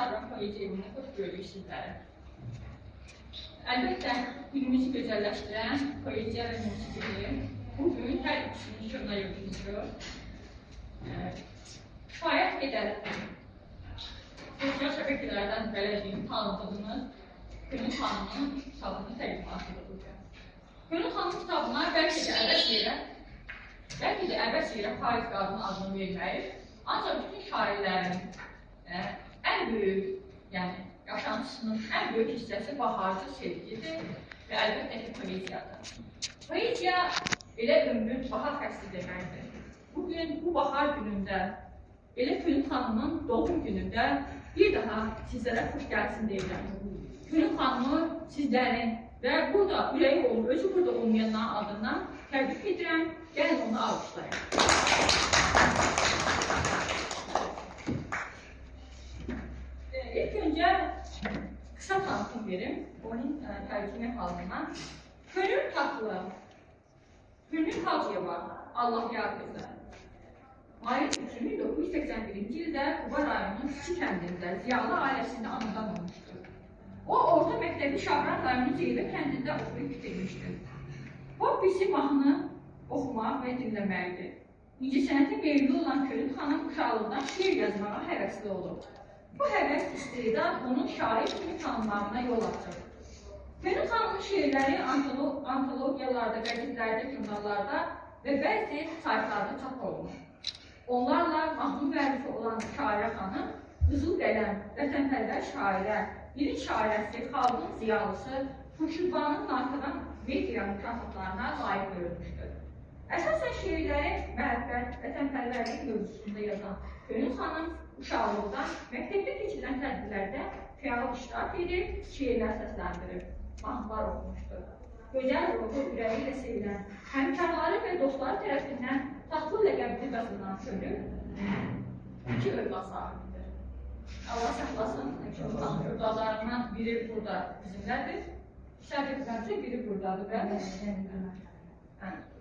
Sabra poezi evində xoş gördük sizləri. Əlbəttə, günümüzü gözəlləşdirən poeziya və musiqi bugün hər ikisinin şurada yürütülür. Şayət edərək, sosial şəbəkələrdən bələdiyim tanıdığınız Gönül xanımın kitabını təqdimat edilir. Gönül xanımın kitabına bəlkə də əbəs yerə Faiz qadının adını verməyib, ancaq bütün şairlərin ən böyük, yəni yaşantısının ən böyük hissəsi baharcı sevgidir və əlbəttə ki, poeziyadır. Poeziya elə ömrün bahar fəsli deməkdir. Bugün bu bahar günündə, elə Gönül xanımın doğum günündə bir daha sizlərə xoş gəlsin deyirəm. Gönül xanımı sizlərin və burada ürəyi olub, özü burada olmayanların adından təbrik edirəm, gəlin onu alqışlayın. İlk öncə qısa tanıtım verim, onun tərcümə halından. Gönül Tatlı, Gönül Hacıyeva, Allah yar qızı. Mayıs 1981-ci ildə Quba rayonunun Çiçi kəndində ziyalı ailəsində anadan olmuşdur. O, orta məktəbi Şahran rayonunun Zeybə kəndində oxuyub bitirmişdir. Hobbisi mahnı oxumaq və dinləməkdir. İncəsənətə meyilli olan Gönül xanım uşaqlıqdan şeir yazmağa həvəsli olub. Bu həvəs istedad onun şair kimi tanınmağına yol açır. Gönül xanımın şeirləri antologiyalarda, qəzetlərdə, jurnallarda və bəzi saytlarda çap olunur. Onlarla mahnı müəllifi olan şairə xanım, qızıl qələm, vətənpərvər şairə, birin şairəsi, xalqın ziyalısı, Xurşudbanın Naxıran media mükafatlarına layiq görülmüşdür. Əsasən şeirləri məhəbbət, vətənpərvərlik mövzusunda yazan Gönül xanım uşaqlıqdan məktəbdə keçirilən tədbirlərdə fəal iştirak edib, şeirlər səsləndirib, mahnılar oxumuşdur. Gözəl ruhu ürəyi ilə sevilən, həmkarları və dostları tərəfindən taxtlı ləqəbli qazınan Gönül iki övlad sahibidir. Allah saxlasın, övladlarından biri burada bizimlədir, şəriflərcə biri buradadır.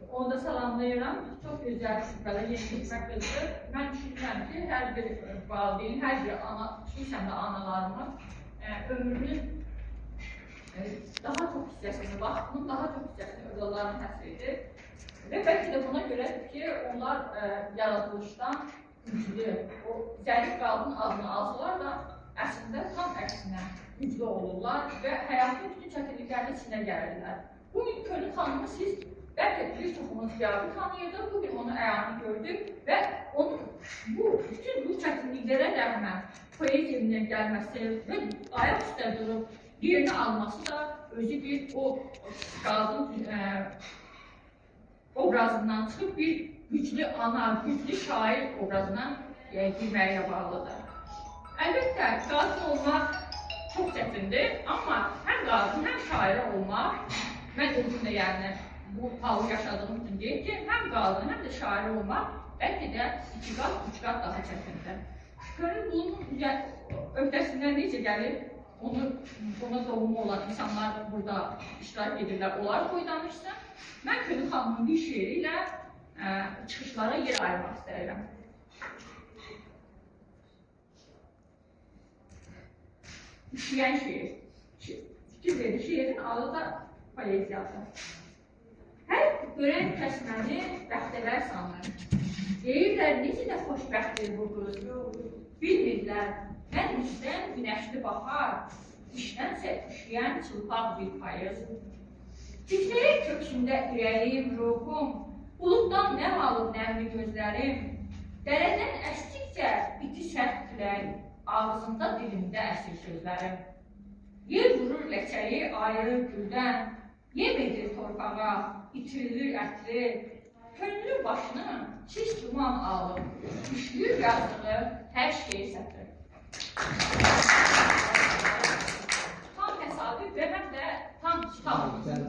Onu da salamlayıram, çox gözəl belə yeni hikmətlidir. Mən düşünürəm ki, hər bir valideyn, hər bir ana, xüsusən də analarımız ömrünün daha çox hissəsini, vaxtının daha çox hissəsini övladlarına həsr edir. Və bəlkə də buna görədir ki, onlar yaradılışdan güclü, o zərif qadın adını alsalar da əslində tam əksinə güclü olurlar və həyatın bütün çətinliklərinin içinə gəlirlər. Bugün Gönül xanımı siz bəlkə bir çoxumuz qiyabı tanıyırdıq, bugün onu əyani gördük və onun bütün bu çətinliklərə rəğmən poeziya evinə gəlməsi və ayaq üstə durub yerini alması da özü bir o qadın obrazından çıxıb bir güclü ana, güclü şair obrazına girməyə bağlıdır. Əlbəttə, qadın olmaq çox çətindir, amma həm qadın, həm şairə olmaq, mən özüm də yəni bu halı yaşadığım üçün deyim ki, həm qadın, həm də şairə olmaq bəlkə də 2 qat, 3 qat daha çətindir. Gönül bunun öhdəsindən necə gəlib, ona doğumlu olan insanlar burada iştirak edirlər, onlar boydanmışsa, mən Gönül xanımın bir şeiri ilə çıxışlara yer ayırmaq istəyirəm. İşləyən şeir. Fikir verir, şeirin adı da poeziyadır. Hər görən kəs məni bəxtəvər sanır. Deyirlər, necə də xoşbəxtdir bu qız. Bilmirlər, mən üzdən günəşli bahar, işdənsə işləyən çılpaq bir payız. Titrəyir köksündə ürəyim, ruhum, buluddan nəm alıb nəmli gözlərim. Dərədən əsdikcə biti sərt külək, ağzında dilimdə əsir sözlərim. Yer vurur ləkəyi ayrı güldən, yem edir torpağa, itirilir ətri. Könlü başını çiz duman alıb, düşlür yazdığı hər şey sətir. Tam təsadüf və həm də tam kitabımızın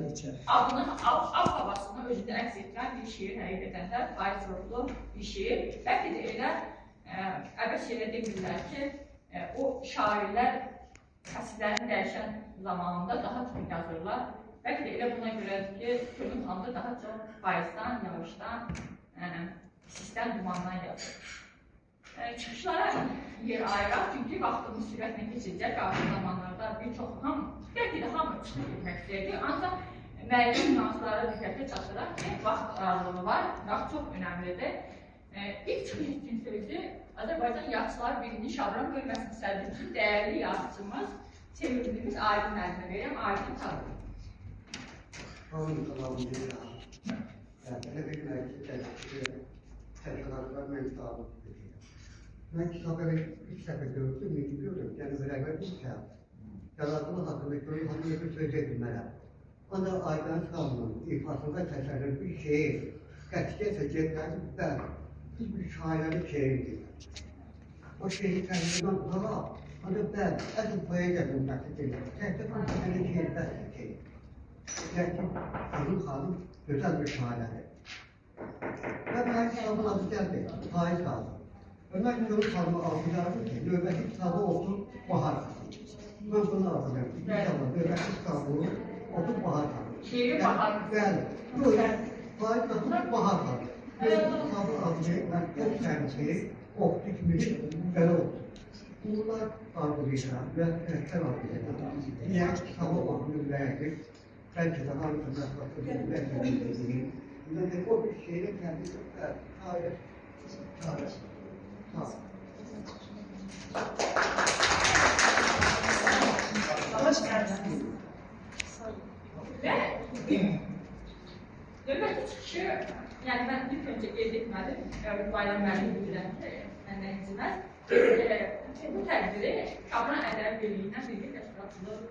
adını, av havasını özündə əks etdirən bir şiir həqiqətən də faiz ruhlu bir şiir. Bəlkə də elə əbəs yerə demirlər ki, o şairlər fəsillərini dəyişən zamanında daha çox yazırlar. Bəlkə də elə buna görədir ki, Gönül xanımda daha çox faizdən, yağışdan, sisdən, dumandan yazır. Çıxışlara yer ayıraq, çünki bir vaxtımız sürətlə keçəcək, qarşı zamanlarda bir çox bəlkə də hamı çıxıb getmək istəyirdi. Ancaq müəyyən nüanslara diqqətə çatdıraq ki, vaxt aralığı var, vaxt çox önəmlidir. İlk çıxış üçün sözü Azərbaycan Yazıçılar Birliyi Şabran bölməsinin sədrinin dəyərli yazıçımız, çevirdiğimiz Aydın müəllimə verirəm. Aydın tanıyın. Ben kitabları ilk sefer gördüm, biliyordum. Yani beraber bir kitap. Yaratımı hakkında görüp hakkında söyleyebilmeler. Onda Aydan Sağlı'nın ifasında tasarlanan bir şehir. Gerçekten cepten ben hiçbir şairlerin şehirdi. O şehir kendinden daha hani ben asıl poeziyanın bahsedeyim. Gerçekten senin şehir bahsedeyim. Gerçekten hanım güzel bir şairleri. Ben kitabın adı geldi. Faiz aldım. Ömer Yolu Kalma algılardı ki, nöbeti kitabı olsun, bahar kaldı. Ben bunu alacağım. İnşallah nöbeti kitabı olsun, bahar kaldı. Şiiri bahar. Yani, böyle faiz kaldı, bahar kaldı. Nöbeti kitabı alacağım, ben çok sevdiğim, optikmiş, böyle olsun. Bunlar algılayacağım ve rehber algılayacağım. Diğer kitabı okuduğum verdik. Belki de hanımefendi bakımını verdiğim. Ve o bir şeyle kendisi, hayır, hayır. Hoş geldiniz. Ve növbəti çıxışı, yəni mən ilk öncə qeyd etmədim, Bayram müəllim bilirəm ki, məndən inciməz. Bu tədbiri Şabran Ədəb Birliyindən birgə təşkilatçılıq